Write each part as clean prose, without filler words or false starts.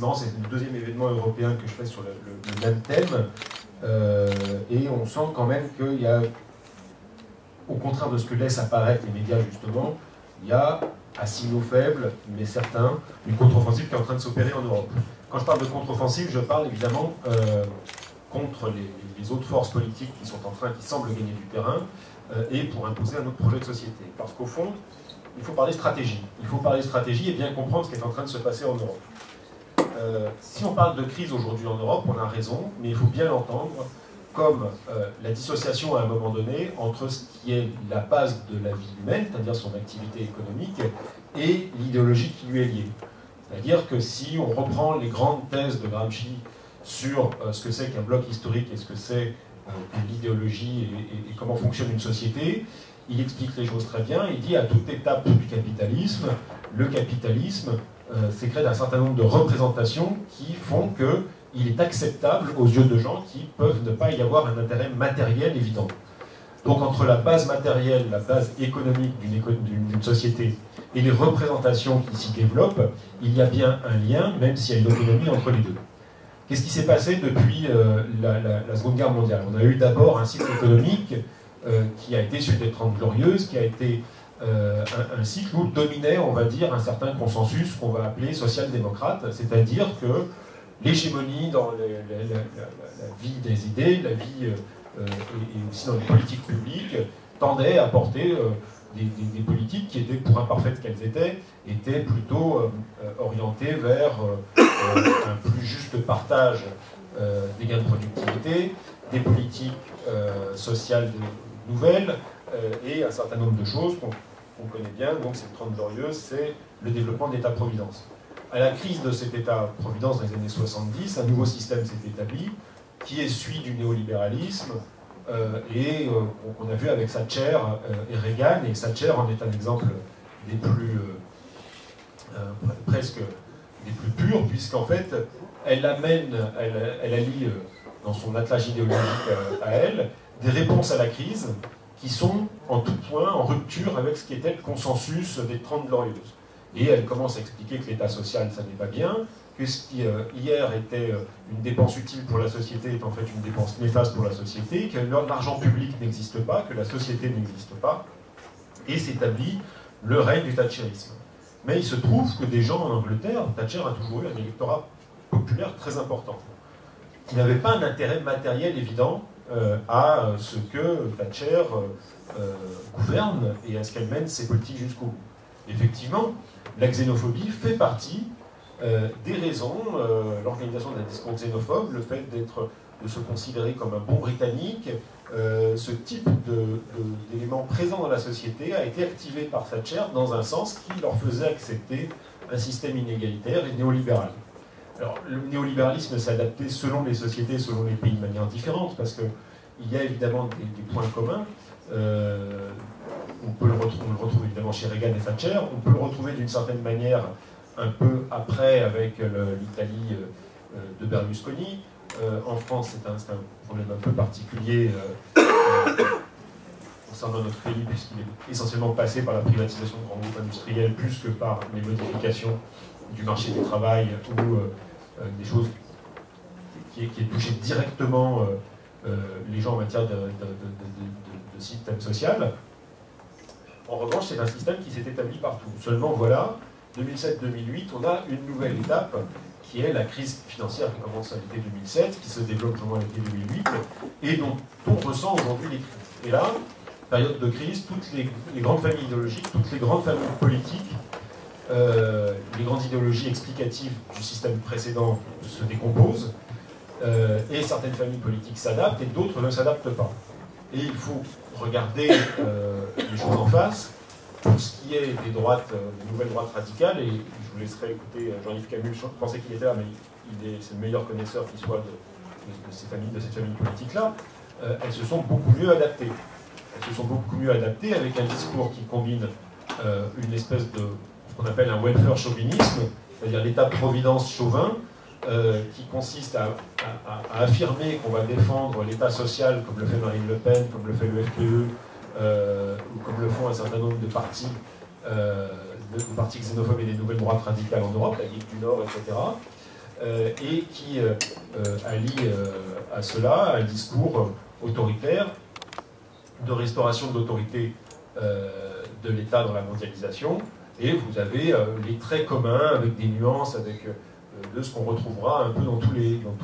marrant, c'est le deuxième événement européen que je fais sur le même thème. Et on sent quand même qu'il y a, au contraire de ce que laissent apparaître les médias justement, il y a, à signaux faibles, mais certains, une contre-offensive qui est en train de s'opérer en Europe. Quand je parle de contre-offensive, je parle évidemment contre les autres forces politiques qui semblent gagner du terrain, et pour imposer un autre projet de société. Parce qu'au fond, il faut parler stratégie. Il faut parler stratégie et bien comprendre ce qui est en train de se passer en Europe. Si on parle de crise aujourd'hui en Europe, on a raison, mais il faut bien l'entendre comme la dissociation à un moment donné entre ce qui est la base de la vie humaine, c'est-à-dire son activité économique, et l'idéologie qui lui est liée. C'est-à-dire que si on reprend les grandes thèses de Gramsci sur ce que c'est qu'un bloc historique et ce que c'est l'idéologie et comment fonctionne une société, il explique les choses très bien. Il dit à toute étape du capitalisme, le capitalisme sécrète un certain nombre de représentations qui font qu'il est acceptable aux yeux de gens qui peuvent ne pas y avoir un intérêt matériel évident. Donc entre la base matérielle, la base économique d'une société et les représentations qui s'y développent, il y a bien un lien, même s'il y a une autonomie entre les deux. Qu'est-ce qui s'est passé depuis la Seconde Guerre mondiale? On a eu d'abord un cycle économique qui a été celui des 30 Glorieuses, qui a été un cycle où dominait, on va dire, un certain consensus qu'on va appeler social-démocrate, c'est-à-dire que l'hégémonie dans la vie des idées, la vie et aussi dans les politiques publiques, tendait à porter des politiques qui étaient, pour imparfaites qu'elles étaient plutôt orientées vers un plus juste partage des gains de productivité, des politiques sociales nouvelles et un certain nombre de choses qu'on connaît bien. Donc ces 30 Glorieuses, c'est le développement de l'État-providence. À la crise de cet État-providence dans les années 70, un nouveau système s'est établi qui est celui du néolibéralisme et qu'on a vu avec Thatcher et Reagan. Et Thatcher en est un exemple des plus presque des plus purs, puisqu'en fait elle allie dans son attelage idéologique à elle des réponses à la crise qui sont en tout point en rupture avec ce qui était le consensus des 30 Glorieuses. Et elle commence à expliquer que l'État social, ça n'est pas bien, que ce qui hier était une dépense utile pour la société est en fait une dépense néfaste pour la société, que l'argent public n'existe pas, que la société n'existe pas, et s'établit le règne du thatcherisme. Mais il se trouve que des gens en Angleterre, Thatcher a toujours eu un électorat populaire très important, qui n'avait pas un intérêt matériel évident à ce que Thatcher gouverne et à ce qu'elle mène ses politiques jusqu'au bout. Effectivement, la xénophobie fait partie des raisons, l'organisation d'un discours xénophobe, le fait de se considérer comme un bon Britannique, ce type d'éléments présents dans la société a été activé par Thatcher dans un sens qui leur faisait accepter un système inégalitaire et néolibéral. Alors, le néolibéralisme s'est adapté selon les sociétés, selon les pays de manière différente, parce qu'il y a évidemment des points communs. On le retrouve évidemment chez Reagan et Thatcher, on peut le retrouver d'une certaine manière un peu après avec l'Italie de Berlusconi. En France, c'est un problème un peu particulier concernant notre pays, puisqu'il est essentiellement passé par la privatisation de grands groupes industriels plus que par les modifications du marché du travail ou des choses qui touchaient directement les gens en matière de système social. En revanche, c'est un système qui s'est établi partout. Seulement, voilà, 2007-2008, on a une nouvelle étape qui est la crise financière qui commence à l'été 2007, qui se développe à l'été 2008, et dont on ressent aujourd'hui les crises. Et là, période de crise, toutes les grandes familles idéologiques, toutes les grandes familles politiques, les grandes idéologies explicatives du système précédent se décomposent, et certaines familles politiques s'adaptent, et d'autres ne s'adaptent pas. Et il faut regarder les choses en face. Pour ce qui est des droites, des nouvelles droites radicales, et je vous laisserai écouter Jean-Yves Camus, je pensais qu'il était là, mais c'est le meilleur connaisseur qui soit de cette famille politique-là, elles se sont beaucoup mieux adaptées. Elles se sont beaucoup mieux adaptées avec un discours qui combine une espèce de, ce qu'on appelle un welfare chauvinisme, c'est-à-dire l'État-providence chauvin, qui consiste à affirmer qu'on va défendre l'État social, comme le fait Marine Le Pen, comme le fait le FPE, ou comme le font un certain nombre de partis xénophobes et des nouvelles droites radicales en Europe, la Ligue du Nord, etc. et qui allie à cela un discours autoritaire, de restauration de l'autorité de l'État dans la mondialisation, et vous avez les traits communs avec des nuances, avec de ce qu'on retrouvera un peu dans tous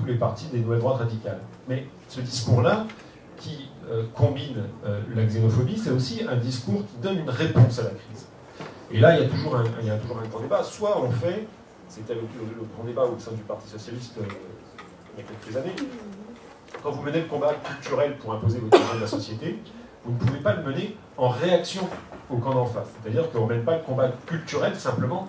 les partis des nouvelles droites radicales. Mais ce discours-là, qui combine la xénophobie, c'est aussi un discours qui donne une réponse à la crise. Et là, il y a toujours un grand débat. Soit on fait, c'était le grand débat au sein du Parti socialiste il y a quelques années, quand vous menez le combat culturel pour imposer votre vision de la société, vous ne pouvez pas le mener en réaction au camp d'en face. C'est-à-dire qu'on ne mène pas le combat culturel simplement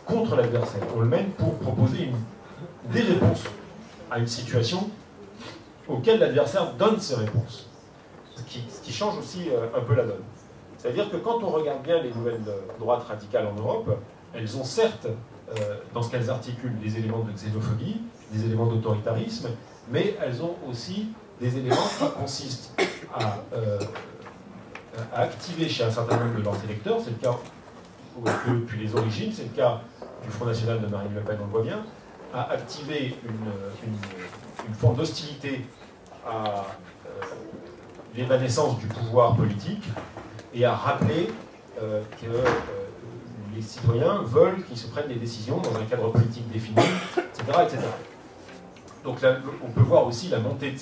contre l'adversaire. On le mène pour proposer des réponses à une situation auquel l'adversaire donne ses réponses. Ce qui change aussi un peu la donne. C'est-à-dire que quand on regarde bien les nouvelles droites radicales en Europe, elles ont certes, dans ce qu'elles articulent, des éléments de xénophobie, des éléments d'autoritarisme, mais elles ont aussi des éléments qui consistent à activer chez un certain nombre de leurs électeurs, c'est le cas depuis les origines, c'est le cas du Front National de Marine Le Pen, on le voit bien, à activer une forme d'hostilité à l'évanescence du pouvoir politique et à rappeler que les citoyens veulent qu'ils se prennent des décisions dans un cadre politique défini, etc. etc. Donc là, on peut voir aussi la montée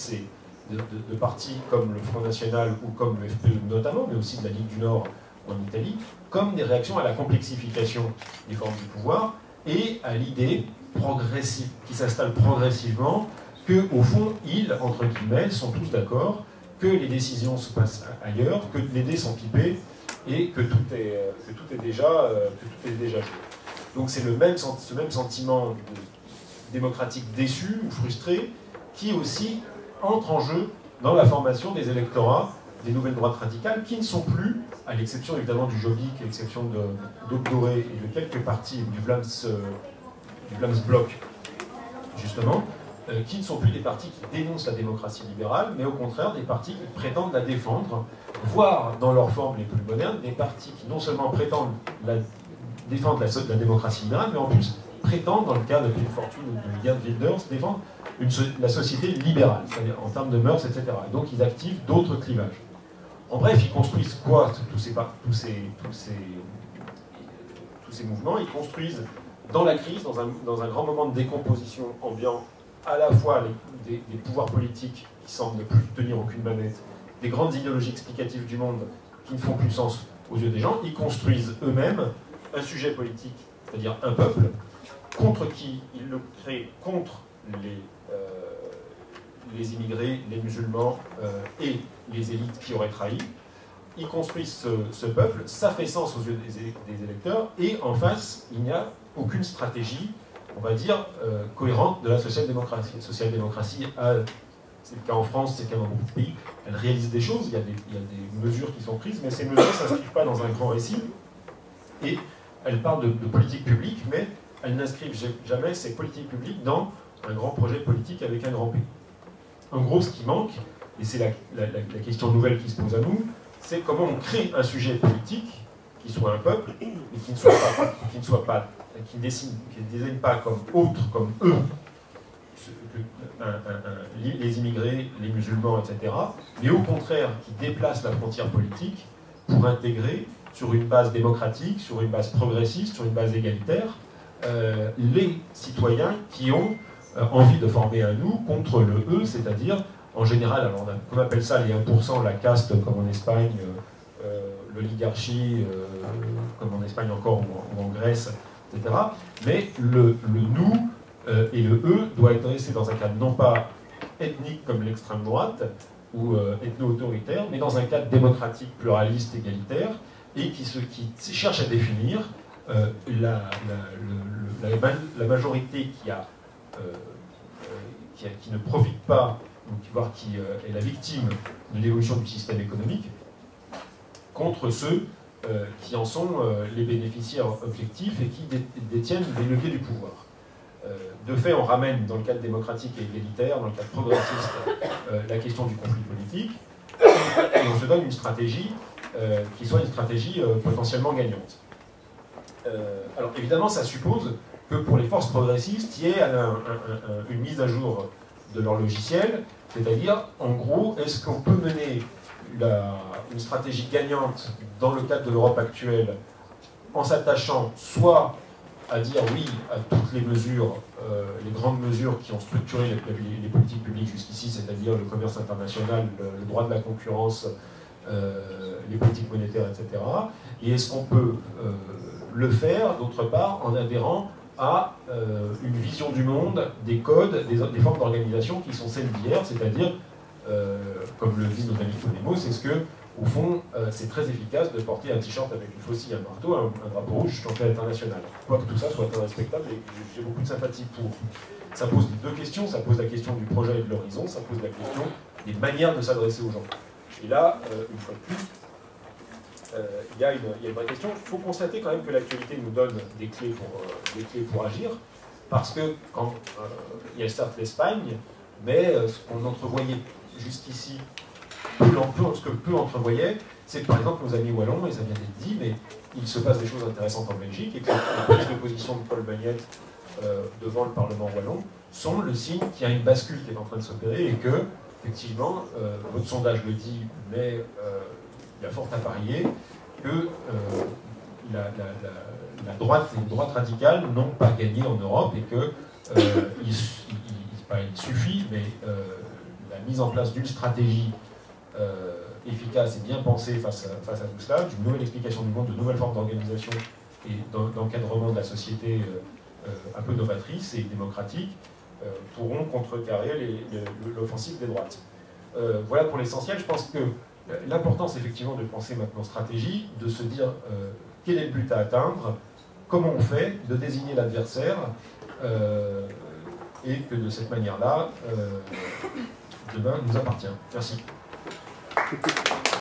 de partis comme le Front National ou comme le FPE notamment, mais aussi de la Ligue du Nord en Italie, comme des réactions à la complexification des formes du pouvoir et à l'idée progressive, qui s'installe progressivement, que au fond, ils, entre guillemets, sont tous d'accord que les décisions se passent ailleurs, que les dés sont pipés et que tout est déjà joué. Donc c'est ce même sentiment démocratique déçu ou frustré qui aussi entre en jeu dans la formation des électorats des nouvelles droites radicales qui ne sont plus, à l'exception évidemment du Jobbik, à l'exception d'Aube Dorée et de quelques partis du Vlaams Blok, justement, qui ne sont plus des partis qui dénoncent la démocratie libérale, mais au contraire des partis qui prétendent la défendre, voire dans leurs formes les plus modernes, des partis qui non seulement prétendent défendre la démocratie libérale, mais en plus prétendent, dans le cas de Pim Fortuyn ou de Geert Wilders, défendre la société libérale, c'est-à-dire en termes de mœurs, etc. Et donc ils activent d'autres clivages. En bref, ils construisent quoi, tous ces mouvements? Ils construisent dans la crise, dans un grand moment de décomposition ambiant, à la fois des pouvoirs politiques qui semblent ne plus tenir aucune manette, des grandes idéologies explicatives du monde qui ne font plus sens aux yeux des gens, ils construisent eux-mêmes un sujet politique, c'est-à-dire un peuple, contre qui ils le créent contre les immigrés, les musulmans et les élites qui auraient trahi. Ils construisent ce peuple, ça fait sens aux yeux des électeurs, et en face, il n'y a aucune stratégie, on va dire, cohérente de la social-démocratie. La social-démocratie, c'est le cas en France, c'est le cas dans beaucoup de pays, elle réalise des choses, il y a des mesures qui sont prises, mais ces mesures ne s'inscrivent pas dans un grand récit, et elles parlent de politique publique, mais elles n'inscrivent jamais ces politiques publiques dans un grand projet politique avec un grand P. En gros, ce qui manque, et c'est la question nouvelle qui se pose à nous, c'est comment on crée un sujet politique qui soit un peuple et qui ne désigne pas comme autre, comme eux, les immigrés, les musulmans, etc., mais au contraire qui déplace la frontière politique pour intégrer sur une base démocratique, sur une base progressiste, sur une base égalitaire, les citoyens qui ont envie de former un nous contre le eux, c'est-à-dire, en général, alors on appelle ça les 1%, la caste, comme en Espagne, l'oligarchie, comme en Espagne encore, ou en Grèce, etc. Mais le nous et le eux doit être dressé dans un cadre non pas ethnique comme l'extrême droite, ou ethno-autoritaire, mais dans un cadre démocratique, pluraliste, égalitaire, et qui cherche à définir la majorité qui ne profite pas, voire qui est la victime de l'évolution du système économique, contre ceux qui en sont les bénéficiaires objectifs et qui détiennent les leviers du pouvoir. De fait, on ramène dans le cadre démocratique et égalitaire, dans le cadre progressiste, la question du conflit politique, et on se donne une stratégie qui soit une stratégie potentiellement gagnante. Alors évidemment, ça suppose que pour les forces progressistes, il y ait une mise à jour de leur logiciel, c'est-à-dire, en gros, est-ce qu'on peut mener une stratégie gagnante dans le cadre de l'Europe actuelle en s'attachant soit à dire oui à toutes les mesures, les grandes mesures qui ont structuré les politiques publiques jusqu'ici, c'est-à-dire le commerce international, le droit de la concurrence, les politiques monétaires, etc. Et est-ce qu'on peut le faire, d'autre part, en adhérant à une vision du monde, des codes, des formes d'organisation qui sont celles d'hier, c'est-à-dire, comme le disent nos amis Podemos, est-ce que, au fond, c'est très efficace de porter un t-shirt avec une faucille, un marteau, un drapeau rouge sur le international. Pas que tout ça soit respectable, et j'ai beaucoup de sympathie pour. Ça pose deux questions, ça pose la question du projet et de l'horizon, ça pose la question des manières de s'adresser aux gens. Et là, une fois de plus, il y a une vraie question. Il faut constater quand même que l'actualité nous donne des clés pour agir, parce que quand il y a certes l'Espagne, mais ce qu'on entrevoyait jusqu'ici, ce que peu entrevoyaient, c'est que par exemple nos amis wallons, et ça vient d'être dit, mais il se passe des choses intéressantes en Belgique, et que les prises de position de Paul Magnette devant le Parlement wallon sont le signe qu'il y a une bascule qui est en train de s'opérer, et que, effectivement, votre sondage le dit, mais il y a fort à parier que la droite et les droites radicales n'ont pas gagné en Europe, et que il suffit, mais la mise en place d'une stratégie efficace et bien pensée face à tout cela, d'une nouvelle explication du monde, de nouvelles formes d'organisation et d'encadrement de la société un peu novatrice et démocratique, pourront contrecarrer l'offensive des droites. Voilà pour l'essentiel. Je pense que l'importance effectivement de penser maintenant stratégie, de se dire quel est le but à atteindre, comment on fait, de désigner l'adversaire, et que de cette manière-là, demain nous appartient. Merci.